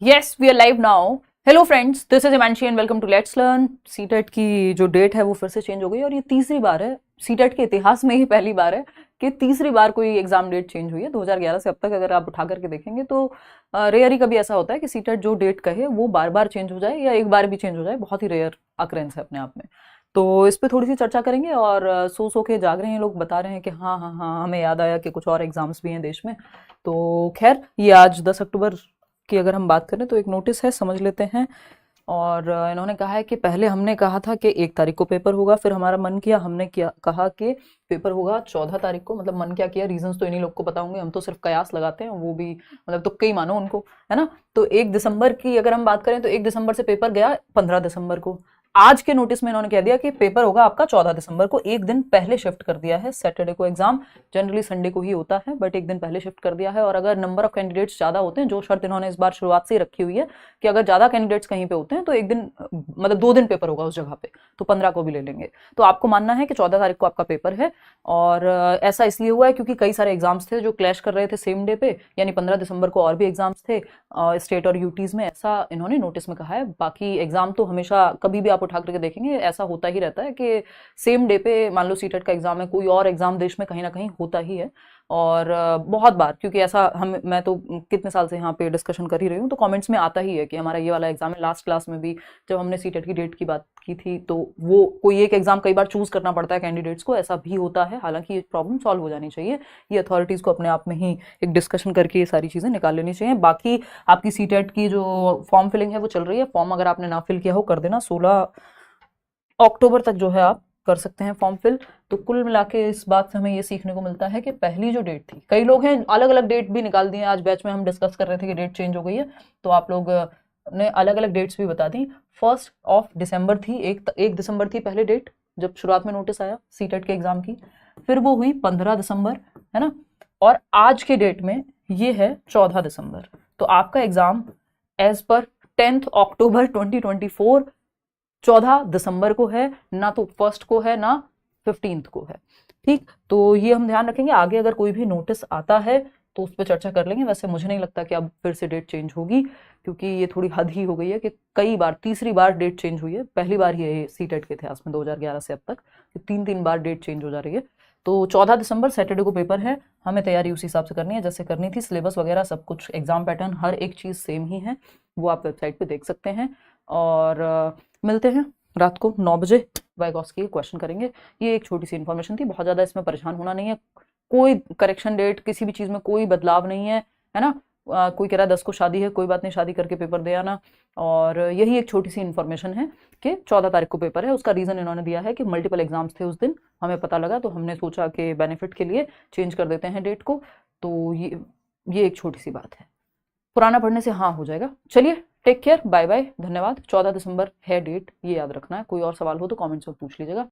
Yes we are live now. Hello friends, this is Himanshi and welcome to let's learn. CTET की जो date है वो फिर से चेंज हो गई और ये तीसरी बार है। सीटेट के इतिहास में ही पहली बार है कि तीसरी बार कोई एग्जाम डेट चेंज हुई है। 2011 से अब तक अगर आप उठा करके देखेंगे तो रेयर ही कभी ऐसा होता है कि सीटेट जो डेट कहे वो बार बार चेंज हो जाए या एक बार भी चेंज हो जाए। बहुत ही रेयर अक्रेंस है अपने आप में। तो इस पे थोड़ी सी चर्चा करेंगे और सो सो के जाग रहे हैं लोग, बता रहे हैं कि हाँ हाँ हाँ हमें याद आया कि कुछ और एग्जाम्स भी हैं देश में। तो खैर, ये आज 10 अक्टूबर की अगर हम बात करें तो एक नोटिस है, समझ लेते हैं। और इन्होंने कहा है कि पहले हमने कहा था कि 1 तारीख को पेपर होगा, फिर हमारा मन किया, हमने किया कहा कि पेपर होगा 14 तारीख को। मतलब मन क्या किया, रीजंस तो इन्हीं लोग को पता होंगे, हम तो सिर्फ कयास लगाते हैं, वो भी मतलब तुक्के ही मानो उनको, है ना। तो 1 दिसंबर की अगर हम बात करें तो 1 दिसंबर से पेपर गया 15 दिसंबर को। आज के नोटिस में इन्होंने कह दिया कि पेपर होगा आपका 14 दिसंबर को। एक दिन पहले शिफ्ट कर दिया है। सैटरडे को एग्जाम जनरली संडे को ही होता है, बट एक दिन पहले शिफ्ट कर दिया है। और अगर नंबर ऑफ कैंडिडेट्स ज्यादा होते हैं, जो शर्त इन्होंने इस बार शुरुआत से ही रखी हुई है कि अगर ज्यादा कैंडिडेट्स कहीं पे होते हैं तो एक दिन मतलब 2 दिन पेपर होगा उस जगह पे, तो 15 को भी ले लेंगे। तो आपको मानना है कि 14 तारीख को आपका पेपर है। और ऐसा इसलिए हुआ है क्योंकि कई सारे एग्जाम्स थे जो क्लैश कर रहे थे सेम डे पे, यानी 15 दिसंबर को और भी एग्जाम्स थे स्टेट और यूटीज में। ऐसा इन्होंने नोटिस में कहा है। बाकी एग्जाम तो हमेशा कभी भी आप उठा करके देखेंगे ऐसा होता ही रहता है कि सेम डे पे मान लो सीटेट का एग्जाम है, कोई और एग्जाम देश में कहीं ना कहीं होता ही है। और बहुत बार, क्योंकि ऐसा हम मैं तो कितने साल से यहाँ पे डिस्कशन कर ही रही हूँ, तो कमेंट्स में आता ही है कि हमारा ये वाला एग्जाम है। लास्ट क्लास में भी जब हमने सीटेट की डेट की बात की थी तो वो कोई एक एग्जाम कई बार चूज करना पड़ता है कैंडिडेट्स को, ऐसा भी होता है। हालांकि ये प्रॉब्लम सॉल्व हो जानी चाहिए। ये अथॉरिटीज को अपने आप में ही एक डिस्कशन करके ये सारी चीजें निकाल लेनी चाहिए। बाकी आपकी सीटेट की जो फॉर्म फिलिंग है वो चल रही है। फॉर्म अगर आपने ना फिल किया हो कर देना, 16 अक्टूबर तक जो है आप कर सकते हैं फॉर्म फिल। तो कुल मिला के इस बात से हमें ये सीखने को मिलता है कि पहली जो डेट थी, कई लोग हैं अलग अलग डेट भी निकाल दिए। आज बैच में हम डिस्कस कर रहे थे कि डेट चेंज हो गई है, तो आप लोग ने अलग अलग डेट्स भी बता दी। 1 दिसंबर थी, 1 दिसंबर थी पहले डेट जब शुरुआत में नोटिस आया सीटेट के एग्जाम की। फिर वो हुई 15 दिसंबर, है ना। और आज के डेट में ये है 14 दिसंबर। तो आपका एग्जाम एज पर 10 अक्टूबर 2024 14 दिसंबर को है, ना तो फर्स्ट को है ना 15 को है। ठीक, तो ये हम ध्यान रखेंगे। आगे अगर कोई भी नोटिस आता है तो उस पर चर्चा कर लेंगे। वैसे मुझे नहीं लगता कि अब फिर से डेट चेंज होगी, क्योंकि ये थोड़ी हद ही हो गई है कि कई बार, तीसरी बार डेट चेंज हुई है। पहली बार ही है सीटेट के इतिहास में 2011 से अब तक कि 3 3 बार डेट चेंज हो जा रही है। तो 14 दिसंबर सैटरडे को पेपर है। हमें तैयारी उसी हिसाब से करनी है जैसे करनी थी। सिलेबस वगैरह सब कुछ, एग्जाम पैटर्न, हर एक चीज़ सेम ही है, वो आप वेबसाइट पे देख सकते हैं। और मिलते हैं रात को 9 बजे। वाइगॉस्की के क्वेश्चन करेंगे। ये एक छोटी सी इन्फॉर्मेशन थी, बहुत ज़्यादा इसमें परेशान होना नहीं है। कोई करेक्शन डेट, किसी भी चीज़ में कोई बदलाव नहीं है ना। कोई कह रहा है 10 को शादी है, कोई बात नहीं, शादी करके पेपर दे आना। और यही एक छोटी सी इन्फॉर्मेशन है कि 14 तारीख को पेपर है। उसका रीज़न इन्होंने दिया है कि मल्टीपल एग्जाम्स थे उस दिन, हमें पता लगा तो हमने सोचा कि बेनिफिट के लिए चेंज कर देते हैं डेट को। तो ये एक छोटी सी बात है। पुराना पढ़ने से हाँ हो जाएगा। चलिए, टेक केयर, बाय बाय, धन्यवाद। 14 दिसंबर है डेट, ये याद रखना है। कोई और सवाल हो तो कमेंट्स में पूछ लीजिएगा।